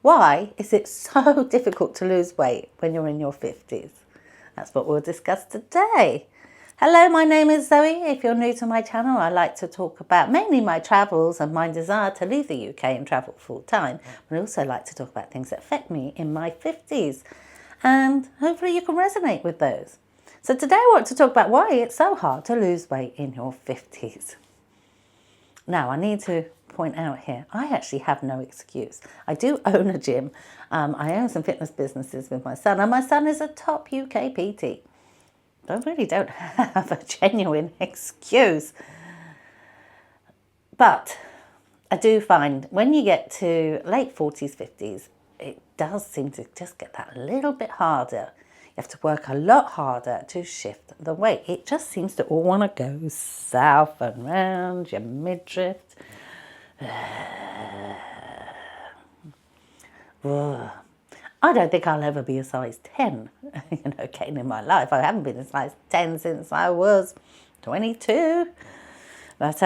Why is it so difficult to lose weight when you're in your 50s? That's what we'll discuss today. Hello, my name is Zoe. If you're new to my channel, I like to talk about mainly my travels and my desire to leave the UK and travel full time. But I also like to talk about things that affect me in my 50s. And hopefully you can resonate with those. So today I want to talk about why it's so hard to lose weight in your 50s. Now, I need to point out here, I actually have no excuse. I do own a gym. I own some fitness businesses with my son, and my son is a top UK PT. I really don't have a genuine excuse. But I do find when you get to late 40s, 50s, it does seem to just get that little bit harder. You have to work a lot harder to shift the weight. It just seems to all want to go south and round your midriff. I don't think I'll ever be a size 10, again in my life. I haven't been a size 10 since I was 22. But,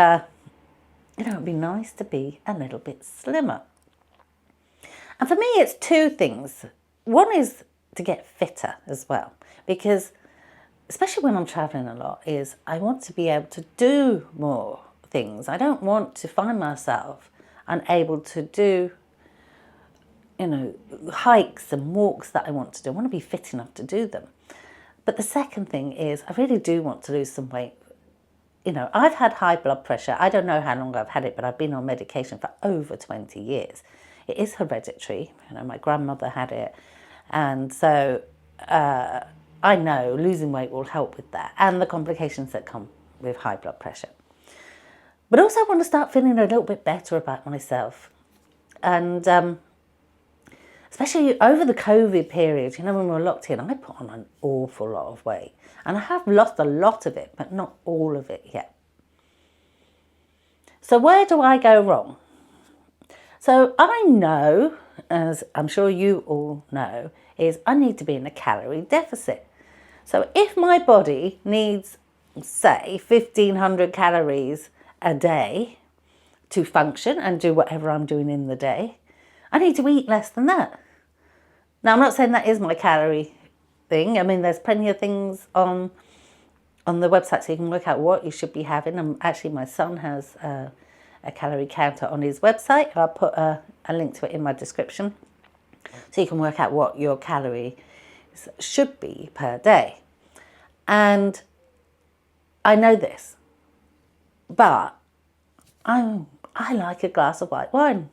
it'd be nice to be a little bit slimmer. And for me, it's two things. One is to get fitter as well, because especially when I'm traveling a lot, is I want to be able to do more things. I don't want to find myself unable to do, hikes and walks that I want to do. I want to be fit enough to do them. But the second thing is I really do want to lose some weight. I've had high blood pressure. I don't know how long I've had it, but I've been on medication for over 20 years. It is hereditary. My grandmother had it. And so I know losing weight will help with that and the complications that come with high blood pressure. But also I want to start feeling a little bit better about myself. And especially over the COVID period, when we were locked in, I put on an awful lot of weight. And I have lost a lot of it, but not all of it yet. So where do I go wrong? So I know, as I'm sure you all know, is I need to be in a calorie deficit. So if my body needs, say, 1,500 calories a day to function and do whatever I'm doing in the day, I need to eat less than that. Now, I'm not saying that is my calorie thing. There's plenty of things on the website so you can work out what you should be having. And actually, my son has a calorie counter on his website. I'll put a link to it in my description so you can work out what your calories should be per day. And I know this, but I like a glass of white wine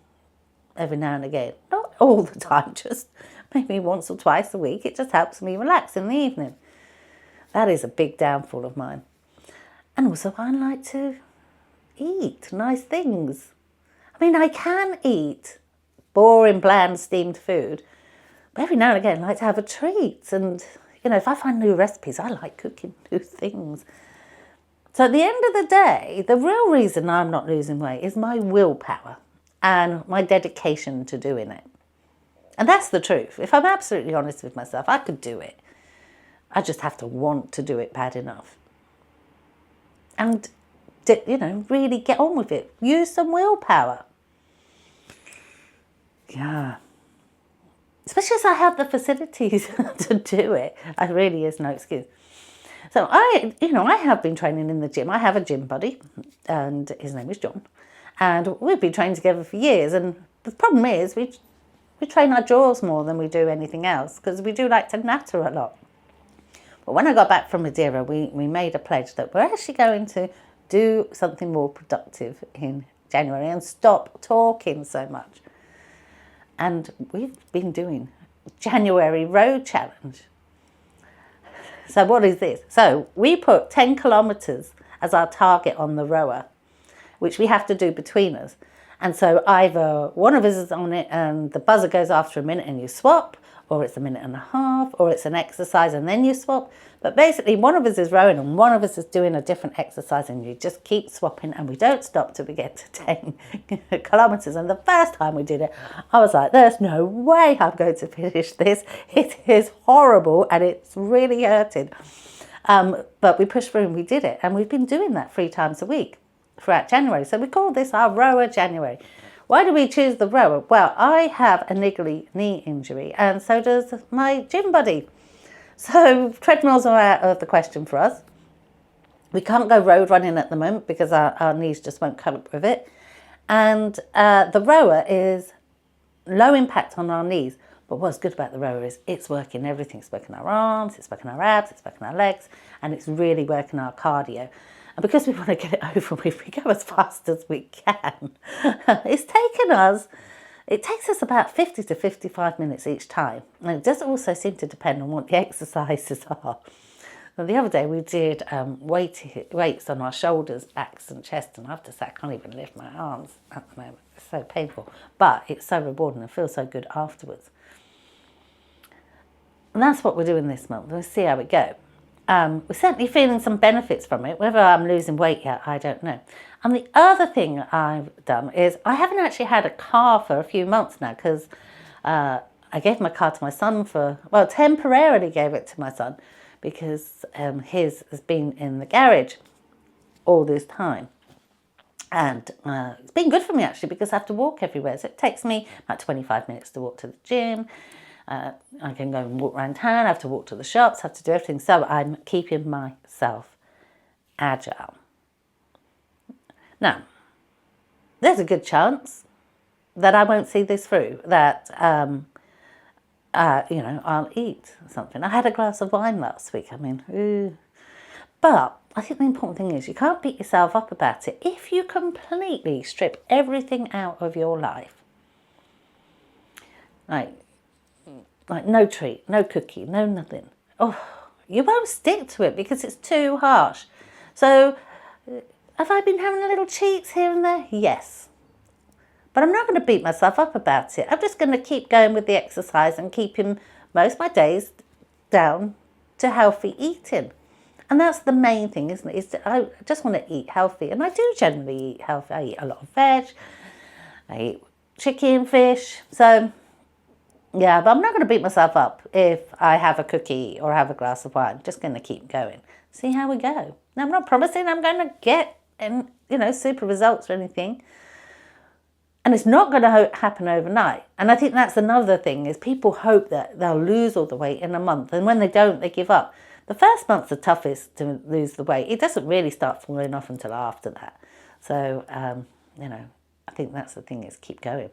every now and again. Not all the time, just maybe once or twice a week. It just helps me relax in the evening. That is a big downfall of mine. And also I like to eat nice things. I can eat boring, bland, steamed food, but every now and again I like to have a treat. And, if I find new recipes, I like cooking new things. So at the end of the day, the real reason I'm not losing weight is my willpower and my dedication to doing it. And that's the truth. If I'm absolutely honest with myself, I could do it. I just have to want to do it bad enough. And, really get on with it. Use some willpower. Yeah. Especially as I have the facilities to do it. There really is no excuse. So I have been training in the gym. I have a gym buddy, and his name is John. And we've been training together for years. And the problem is we train our jaws more than we do anything else because we do like to natter a lot. But when I got back from Madeira, we made a pledge that we're actually going to do something more productive in January and stop talking so much. And we've been doing January Road Challenge. So what is this? So we put 10 kilometres as our target on the rower, which we have to do between us. And so either one of us is on it and the buzzer goes after a minute and you swap, or it's a minute and a half, or it's an exercise and then you swap. But basically one of us is rowing and one of us is doing a different exercise, and you just keep swapping and we don't stop till we get to 10 kilometres. And the first time we did it, I was like, there's no way I'm going to finish this. It is horrible and it's really hurting. But we pushed through and we did it. And we've been doing that 3 times a week throughout January. So we call this our Rower January. Why do we choose the rower? Well, I have a niggly knee injury, and so does my gym buddy. So treadmills are out of the question for us. We can't go road running at the moment because our knees just won't cope with it. And the rower is low impact on our knees. But what's good about the rower is it's working everything. It's working our arms, it's working our abs, it's working our legs, and it's really working our cardio. And because we want to get it over with, we go as fast as we can. It takes us about 50 to 55 minutes each time. And it does also seem to depend on what the exercises are. And the other day we did weights on our shoulders, backs and chest, and I have to say I can't even lift my arms at the moment. It's so painful, but it's so rewarding and feels so good afterwards. And that's what we're doing this month. We'll see how we go. We're certainly feeling some benefits from it. Whether I'm losing weight yet, I don't know. And the other thing I've done is I haven't actually had a car for a few months now because I gave my car to my son temporarily gave it to my son because his has been in the garage all this time. And it's been good for me actually because I have to walk everywhere. So it takes me about 25 minutes to walk to the gym. I can go and walk around town, I have to walk to the shops, I have to do everything. So I'm keeping myself agile. Now, there's a good chance that I won't see this through, that, I'll eat something. I had a glass of wine last week, But I think the important thing is you can't beat yourself up about it. If you completely strip everything out of your life, like no treat, no cookie, no nothing. You won't stick to it because it's too harsh. So have I been having a little cheats here and there? Yes. But I'm not going to beat myself up about it. I'm just going to keep going with the exercise and keeping most of my days down to healthy eating. And that's the main thing, isn't it? I just want to eat healthy. And I do generally eat healthy. I eat a lot of veg. I eat chicken, fish. So yeah, but I'm not going to beat myself up if I have a cookie or have a glass of wine. I'm just going to keep going. See how we go. Now, I'm not promising I'm going to get, super results or anything. And it's not going to happen overnight. And I think that's another thing is people hope that they'll lose all the weight in a month. And when they don't, they give up. The first month's the toughest to lose the weight. It doesn't really start falling off until after that. So, I think that's the thing is keep going.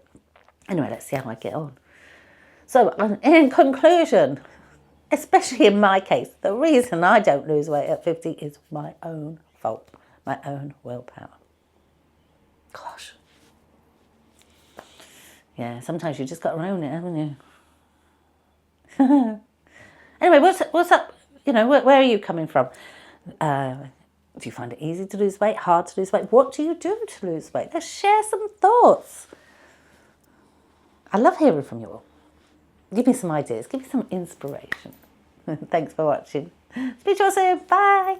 Anyway, let's see how I get on. So in conclusion, especially in my case, the reason I don't lose weight at 50 is my own fault, my own willpower. Gosh. Yeah, sometimes you just got to own it, haven't you? Anyway, what's up? Where are you coming from? Do you find it easy to lose weight, hard to lose weight? What do you do to lose weight? Let's share some thoughts. I love hearing from you all. Give me some ideas. Give me some inspiration. Thanks for watching. Speak to you all soon. Bye.